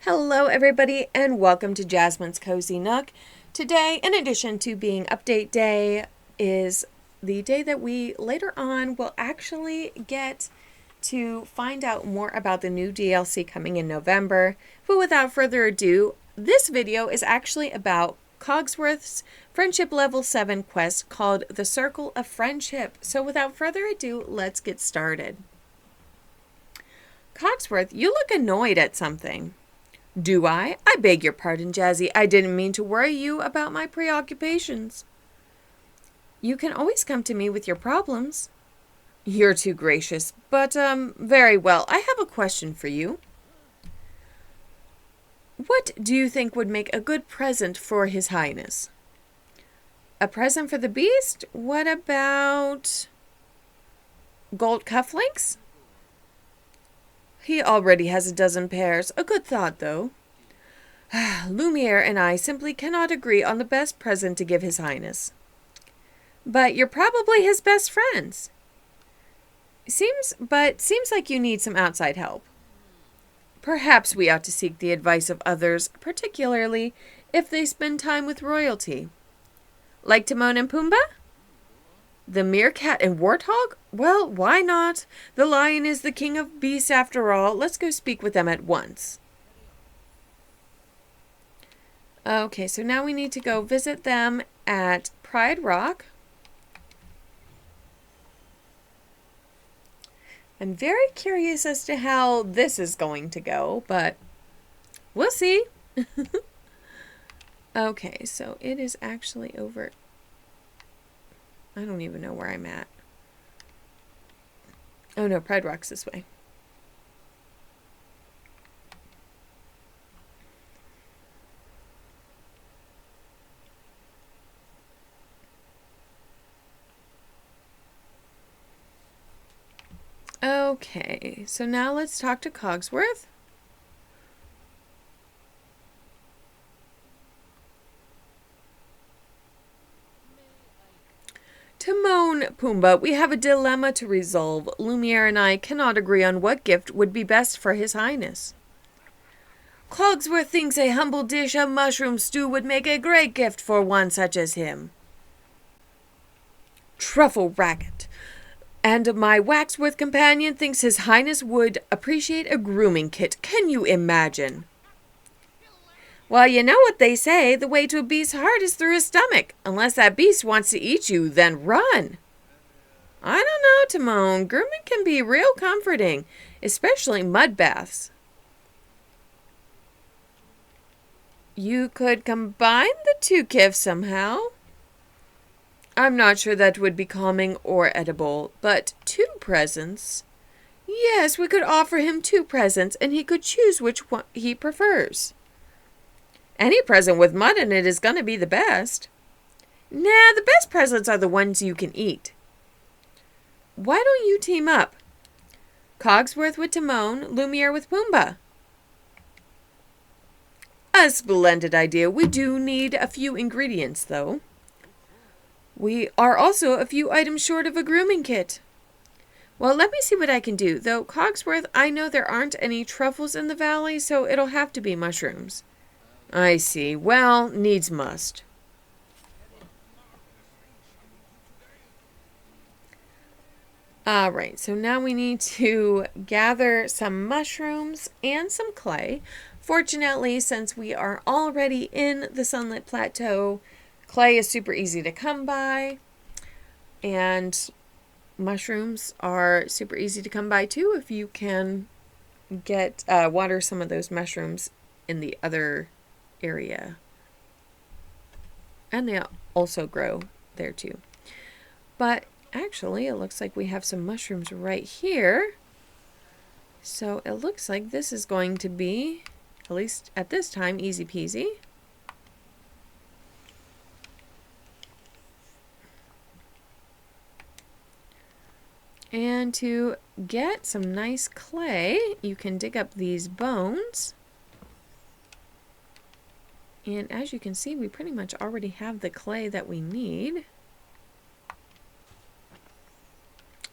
Hello everybody and welcome to Jasmine's Cozy Nook. Today, in addition to being update day, is the day that we later on will actually get to find out more about the new DLC coming in November. But without further ado, this video is actually about Cogsworth's Friendship Level 7 quest called The Circle of Friendship. So without further ado, let's get started. Cogsworth, you look annoyed at something. Do I? I beg your pardon, Jazzy. I didn't mean to worry you about my preoccupations. You can always come to me with your problems. You're too gracious, but, very well. I have a question for you. What do you think would make a good present for His Highness? A present for the beast? What about gold cufflinks? He already has a dozen pairs. A good thought, though. Lumiere and I simply cannot agree on the best present to give His Highness. But you're probably his best friends. Seems like you need some outside help. Perhaps we ought to seek the advice of others, particularly if they spend time with royalty. Like Timon and Pumbaa? The meerkat and warthog? Well, why not? The lion is the king of beasts after all. Let's go speak with them at once. Okay, so now we need to go visit them at Pride Rock. I'm very curious as to how this is going to go, but we'll see. Okay, so it is actually over. I don't even know where I'm at. Oh no, Pride Rock's this way. Okay, so now let's talk to Cogsworth. Timon, Pumbaa, we have a dilemma to resolve. Lumiere and I cannot agree on what gift would be best for His Highness. Cogsworth thinks a humble dish of mushroom stew would make a great gift for one such as him. Truffle racket. And my Waxworth companion thinks His Highness would appreciate a grooming kit. Can you imagine? Well, you know what they say, the way to a beast's heart is through his stomach. Unless that beast wants to eat you, then run. I don't know, Timon. Grooming can be real comforting, especially mud baths. You could combine the two gifts somehow. I'm not sure that would be calming or edible, but 2 presents. Yes, we could offer him 2 presents, and he could choose which one he prefers. Any present with mud in it is going to be the best. Nah, the best presents are the ones you can eat. Why don't you team up? Cogsworth with Timon, Lumiere with Pumbaa. A splendid idea. We do need a few ingredients, though. We are also a few items short of a grooming kit. Well, let me see what I can do. Though, Cogsworth, I know there aren't any truffles in the valley, so it'll have to be mushrooms. I see. Well, needs must. Alright, so now we need to gather some mushrooms and some clay. Fortunately, since we are already in the Sunlit Plateau, clay is super easy to come by. And mushrooms are super easy to come by too if you can get water some of those mushrooms in the other area, and they also grow there too. But actually it looks like we have some mushrooms right here, so it looks like this is going to be, at least at this time, easy peasy. And to get some nice clay, you can dig up these bones. And as you can see, we pretty much already have the clay that we need.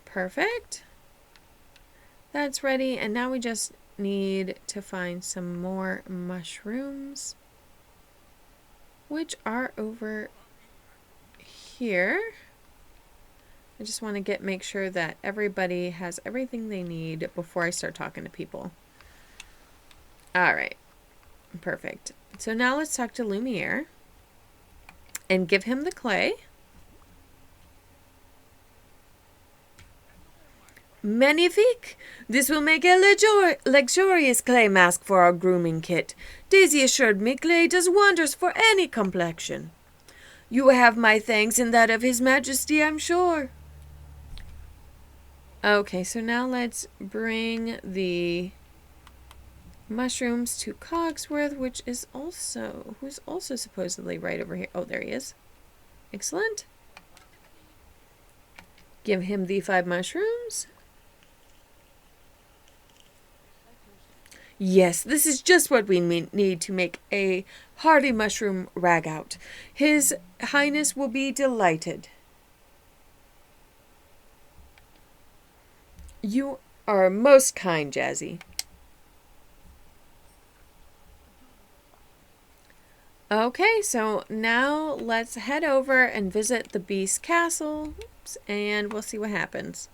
Perfect. That's ready. And now we just need to find some more mushrooms, which are over here. I just want to make sure that everybody has everything they need before I start talking to people. All right. Perfect. So now let's talk to Lumiere and give him the clay. Magnifique! This will make a luxurious clay mask for our grooming kit. Daisy assured me clay does wonders for any complexion. You have my thanks and that of His Majesty, I'm sure. Okay, so now let's bring the mushrooms to Cogsworth, who's also supposedly right over here. Oh, there he is. Excellent. Give him the 5 mushrooms. Yes, this is just what we need to make a hearty mushroom ragout. His Highness will be delighted. You are most kind, Jazzy. Okay, so now let's head over and visit the Beast Castle, and we'll see what happens.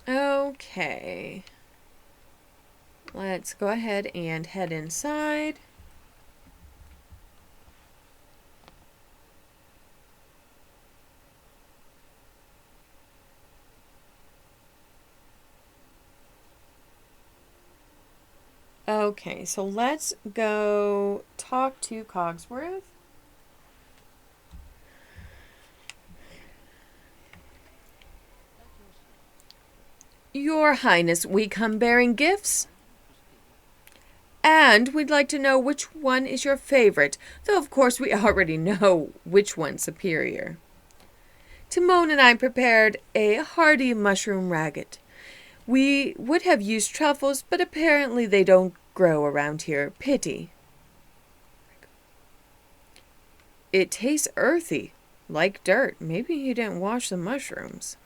Okay. Let's go ahead and head inside. Okay, so let's go talk to Cogsworth. Your Highness, we come bearing gifts. And we'd like to know which one is your favorite, though of course we already know which one's superior. Timon and I prepared a hearty mushroom ragout. We would have used truffles, but apparently they don't grow around here. Pity. It tastes earthy, like dirt. Maybe you didn't wash the mushrooms.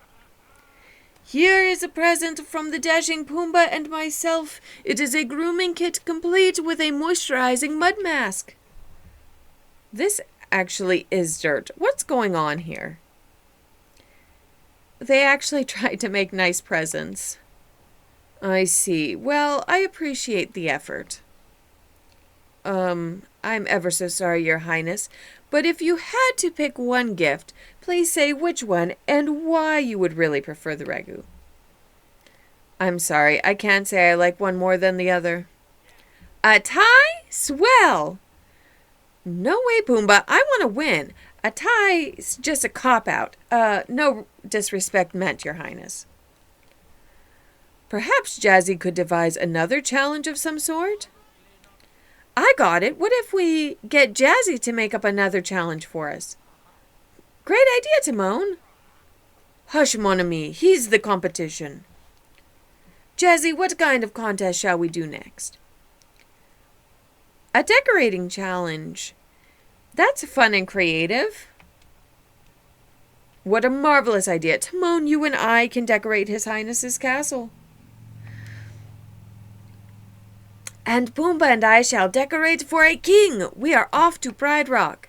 Here is a present from the dashing Pumbaa and myself. It is a grooming kit complete with a moisturizing mud mask. This actually is dirt. What's going on here? They actually tried to make nice presents. I see. Well, I appreciate the effort. I'm ever so sorry, Your Highness, but if you had to pick one gift, please say which one and why you would really prefer the ragu. I'm sorry, I can't say I like one more than the other. A tie? Swell! No way, Pumbaa. I want to win. A tie's just a cop-out. No disrespect meant, Your Highness. Perhaps Jazzy could devise another challenge of some sort? I got it. What if we get Jazzy to make up another challenge for us? Great idea, Timon. Hush, mon ami. He's the competition. Jazzy, what kind of contest shall we do next? A decorating challenge. That's fun and creative. What a marvelous idea. Timon, you and I can decorate His Highness's castle. And Pumbaa and I shall decorate for a king. We are off to Pride Rock.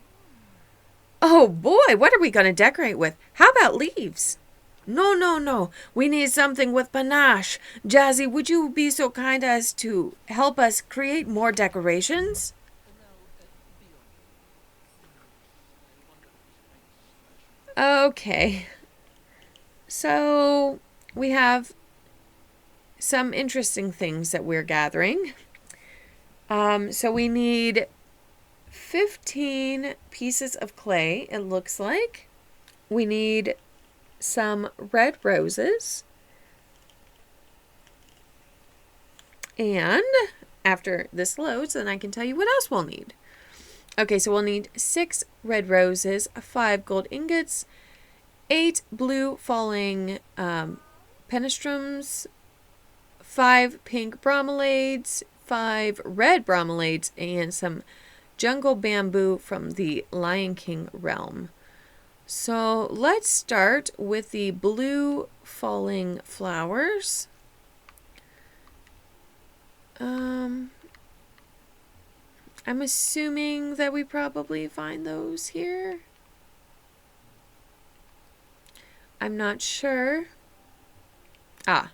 Oh boy, what are we going to decorate with? How about leaves? No. We need something with panache. Jazzy, would you be so kind as to help us create more decorations? Okay. So, we have some interesting things that we're gathering. So we need 15 pieces of clay, it looks like. We need some red roses. And after this loads, then I can tell you what else we'll need. Okay, so we'll need 6 red roses, 5 gold ingots, 8 blue falling penestrums, 5 pink bromeliads, 5 red bromeliads, and some jungle bamboo from the Lion King realm. So let's start with the blue falling flowers. I'm assuming that we probably find those here. I'm not sure. Ah.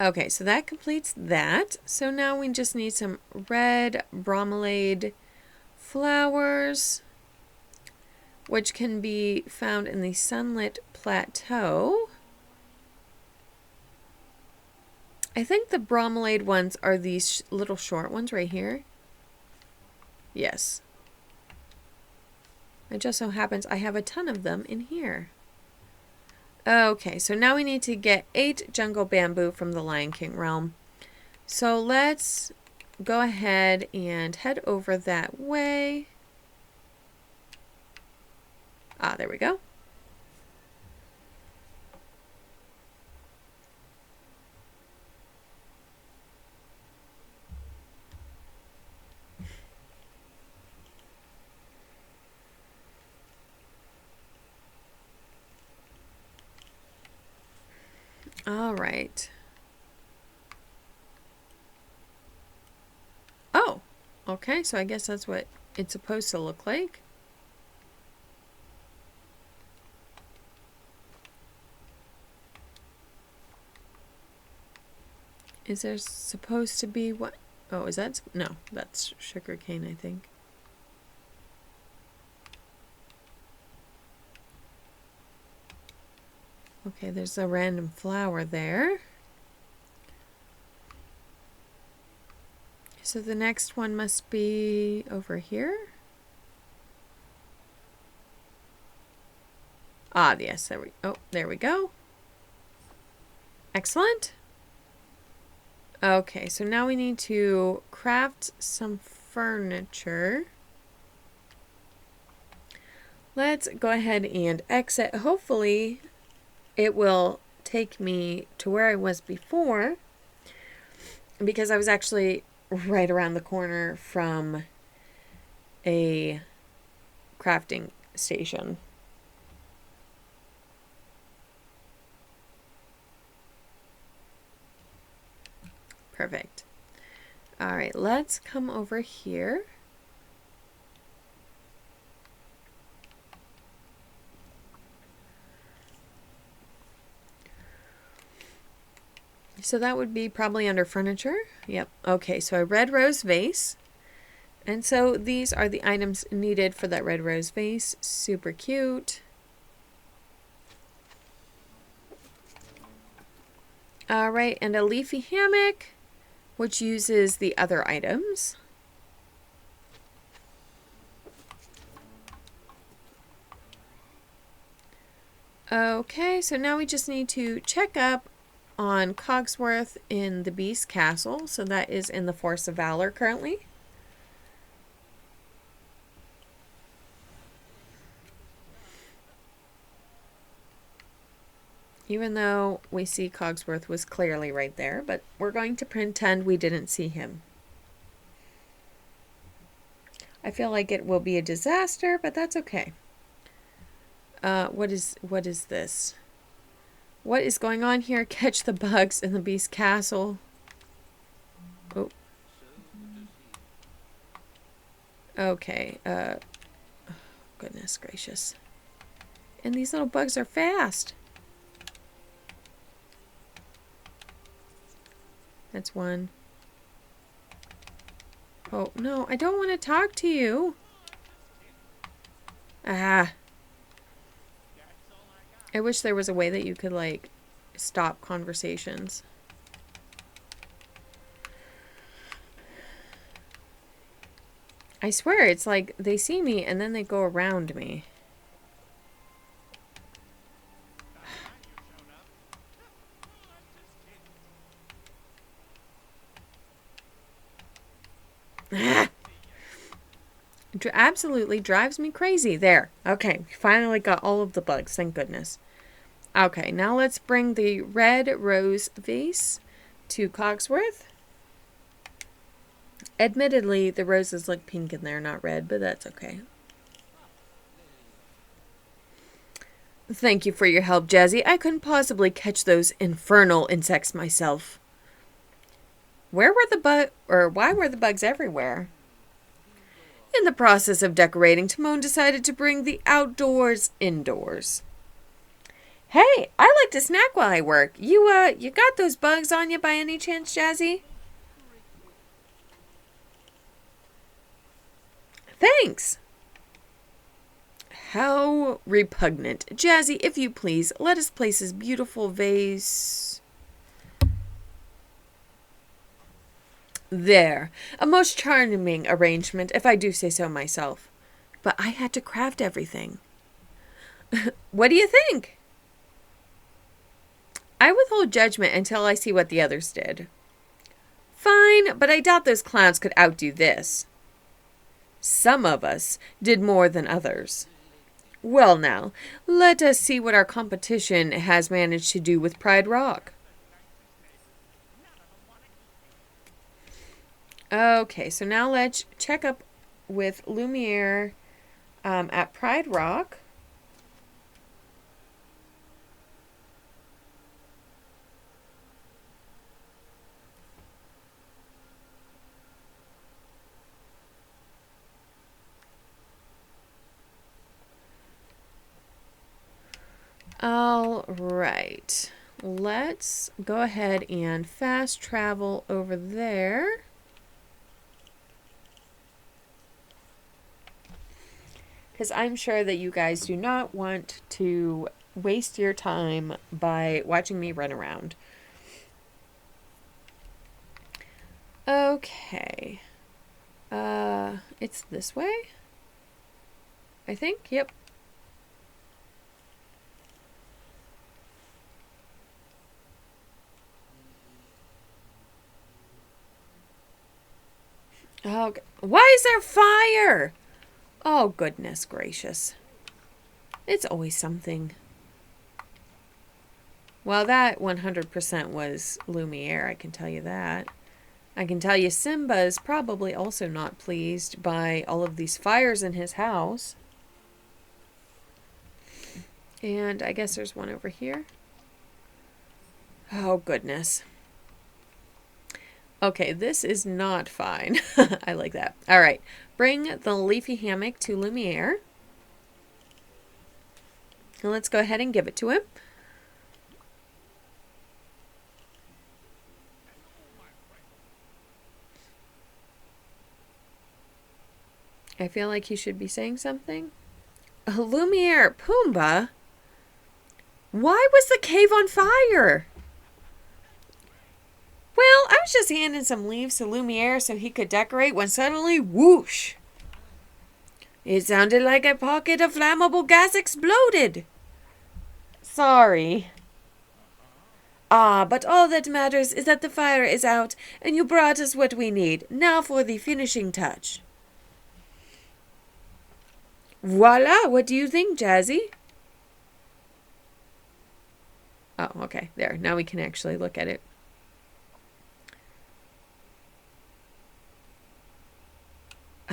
Okay, so that completes that. So now we just need some red bromelade flowers, which can be found in the sunlit plateau. I think the bromelade ones are these little short ones right here. Yes. It just so happens I have a ton of them in here. Okay, so now we need to get 8 jungle bamboo from the Lion King realm. So let's go ahead and head over that way. Ah, there we go. All right. Oh, okay, so I guess that's what it's supposed to look like. Is there supposed to be what? Oh, is that? No, that's sugar cane, I think. Okay, there's a random flower there. So the next one must be over here. Ah, yes, there we go. Excellent. Okay, so now we need to craft some furniture. Let's go ahead and exit. Hopefully it will take me to where I was before, because I was actually right around the corner from a crafting station. Perfect. All right, let's come over here. So that would be probably under furniture. Yep. Okay, so a red rose vase. And so these are the items needed for that red rose vase. Super cute. All right, and a leafy hammock, which uses the other items. Okay, so now we just need to check up on Cogsworth in the Beast Castle. So that is in the Force of Valor currently. Even though we see Cogsworth was clearly right there, but we're going to pretend we didn't see him. I feel like it will be a disaster, but that's okay. What is this? What is going on here? Catch the bugs in the Beast Castle. Oh. Okay. Oh, goodness gracious. And these little bugs are fast. That's one. Oh, no. I don't want to talk to you. Ah. I wish there was a way that you could, like, stop conversations. I swear, it's like they see me and then they go around me. Absolutely drives me crazy. There. Okay, finally got all of the bugs. Thank goodness. Okay, now let's bring the red rose vase to Cogsworth. Admittedly, the roses look pink in there, not red, but that's okay. Thank you for your help, Jazzy. I couldn't possibly catch those infernal insects myself. Why were the bugs everywhere? In the process of decorating, Timon decided to bring the outdoors indoors. Hey, I like to snack while I work. You got those bugs on you by any chance, Jazzy? Thanks. How repugnant. Jazzy, if you please, let us place this beautiful vase. There. A most charming arrangement, if I do say so myself. But I had to craft everything. What do you think? I withhold judgment until I see what the others did. Fine, but I doubt those clowns could outdo this. Some of us did more than others. Well now, let us see what our competition has managed to do with Pride Rock. Okay, so now let's check up with Lumiere at Pride Rock. All right, let's go ahead and fast travel over there. Because I'm sure that you guys do not want to waste your time by watching me run around. Okay. It's this way? I think, yep. Okay. Why is there fire? Oh, goodness gracious. It's always something. Well, that 100% was Lumiere, I can tell you that. I can tell you Simba is probably also not pleased by all of these fires in his house. And I guess there's one over here. Oh, goodness. Okay, this is not fine. I like that. All right. Bring the leafy hammock to Lumiere. And let's go ahead and give it to him. I feel like he should be saying something. Lumiere, Pumbaa, why was the cave on fire? Well, I was just handing some leaves to Lumiere so he could decorate when suddenly, whoosh! It sounded like a pocket of flammable gas exploded. Sorry. Ah, but all that matters is that the fire is out and you brought us what we need. Now for the finishing touch. Voila! What do you think, Jazzy? Oh, okay. There. Now we can actually look at it.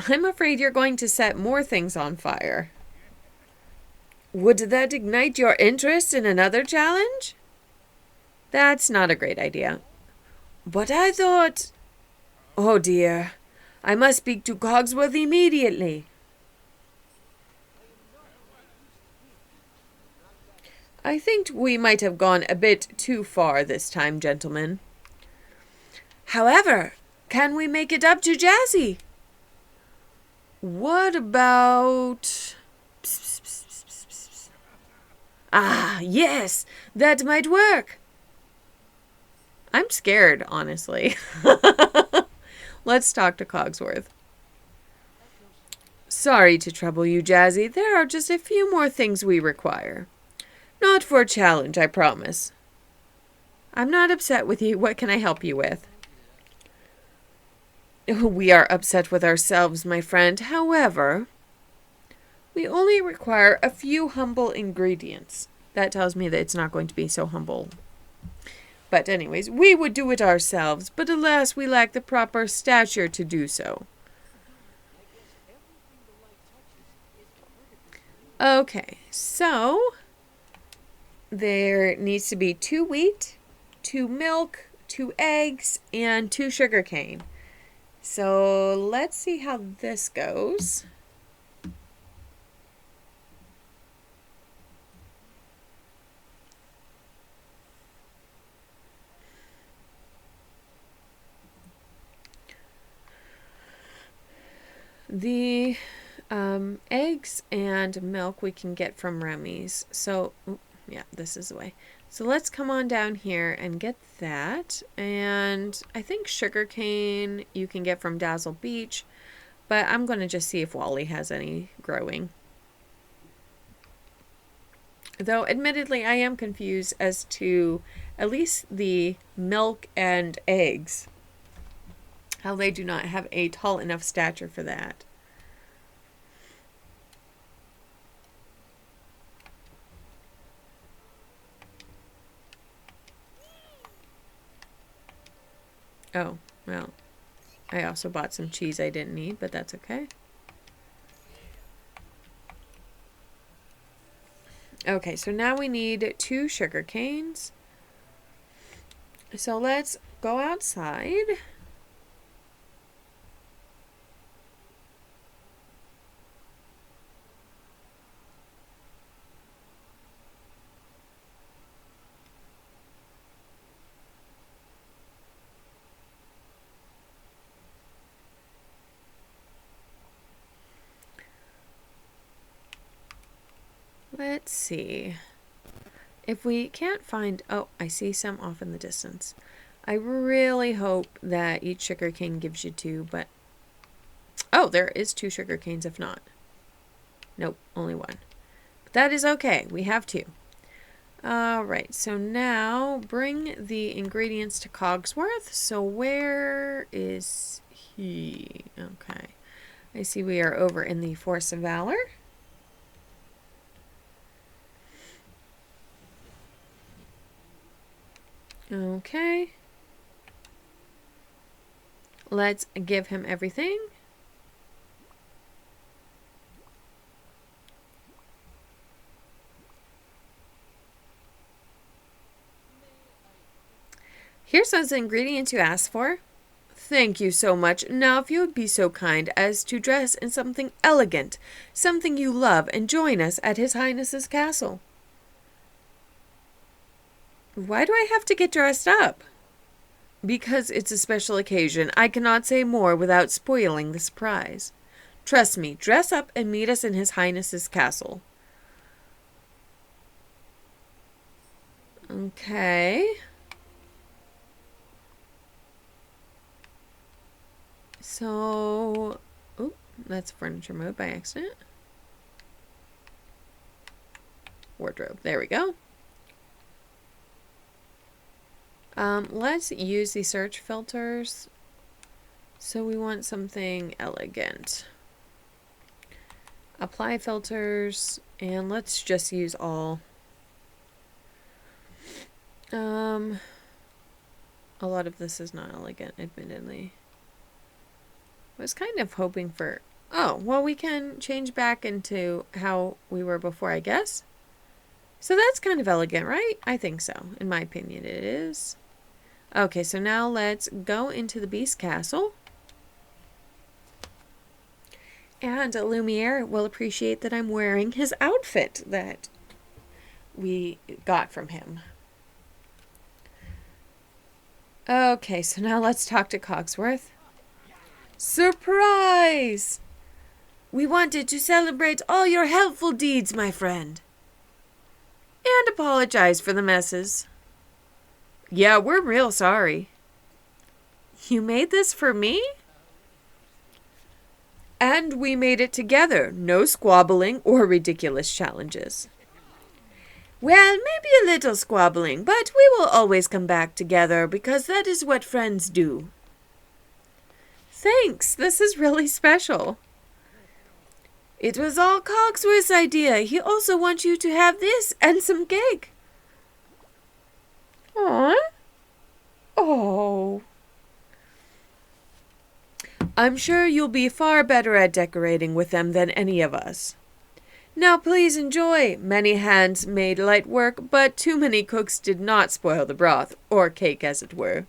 I'm afraid you're going to set more things on fire. Would that ignite your interest in another challenge? That's not a great idea. But I thought... Oh dear. I must speak to Cogsworth immediately. I think we might have gone a bit too far this time, gentlemen. However, can we make it up to Jazzy? What about... Ah, yes, that might work. I'm scared, honestly. Let's talk to Cogsworth. Sorry to trouble you, Jazzy. There are just a few more things we require. Not for a challenge, I promise. I'm not upset with you. What can I help you with? We are upset with ourselves, my friend. However, we only require a few humble ingredients. That tells me that it's not going to be so humble. But anyways, we would do it ourselves, but alas, we lack the proper stature to do so. Okay, so there needs to be 2 wheat, 2 milk, 2 eggs, and 2 sugarcane. So let's see how this goes. The eggs and milk we can get from Remy's. So, yeah, this is the way. So let's come on down here and get that. And I think sugarcane you can get from Dazzle Beach. But I'm going to just see if Wally has any growing. Though, admittedly, I am confused as to at least the milk and eggs. How they do not have a tall enough stature for that. Oh, well, I also bought some cheese I didn't need, but that's okay. Okay, so now we need 2 sugar canes. So let's go outside. Let's see. If we can't find... Oh, I see some off in the distance. I really hope that each sugar cane gives you 2, but... Oh, there is 2 sugar canes if not. Nope, only 1. But that is okay. We have 2. Alright, so now bring the ingredients to Cogsworth. So where is he? Okay. I see we are over in the Force of Valor. Okay. Let's give him everything. Here's those ingredients you asked for. Thank you so much. Now, if you would be so kind as to dress in something elegant, something you love, and join us at His Highness's castle. Why do I have to get dressed up? Because it's a special occasion. I cannot say more without spoiling the surprise. Trust me, dress up and meet us in His Highness's castle. Okay. So, oh, that's furniture mode by accident. Wardrobe. There we go. Let's use the search filters. So we want something elegant. Apply filters, and let's just use all. A lot of this is not elegant, admittedly. I was kind of hoping for... Oh, well, we can change back into how we were before, I guess. So that's kind of elegant, right? I think so. In my opinion, it is. Okay, so now let's go into the Beast Castle. And Lumiere will appreciate that I'm wearing his outfit that we got from him. Okay, so now let's talk to Cogsworth. Surprise! We wanted to celebrate all your helpful deeds, my friend. And apologize for the messes. Yeah, we're real sorry. You made this for me? And we made it together. No squabbling or ridiculous challenges. Well, maybe a little squabbling, but we will always come back together because that is what friends do. Thanks, this is really special. It was all Cogsworth's idea. He also wants you to have this and some cake. Aww. Oh. I'm sure you'll be far better at decorating with them than any of us. Now please enjoy. Many hands made light work, but too many cooks did not spoil the broth, or cake as it were.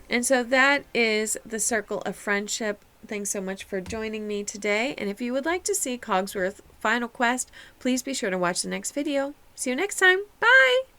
And so that is the circle of friendship. Thanks so much for joining me today. And if you would like to see Cogsworth Final Quest, please be sure to watch the next video. See you next time. Bye!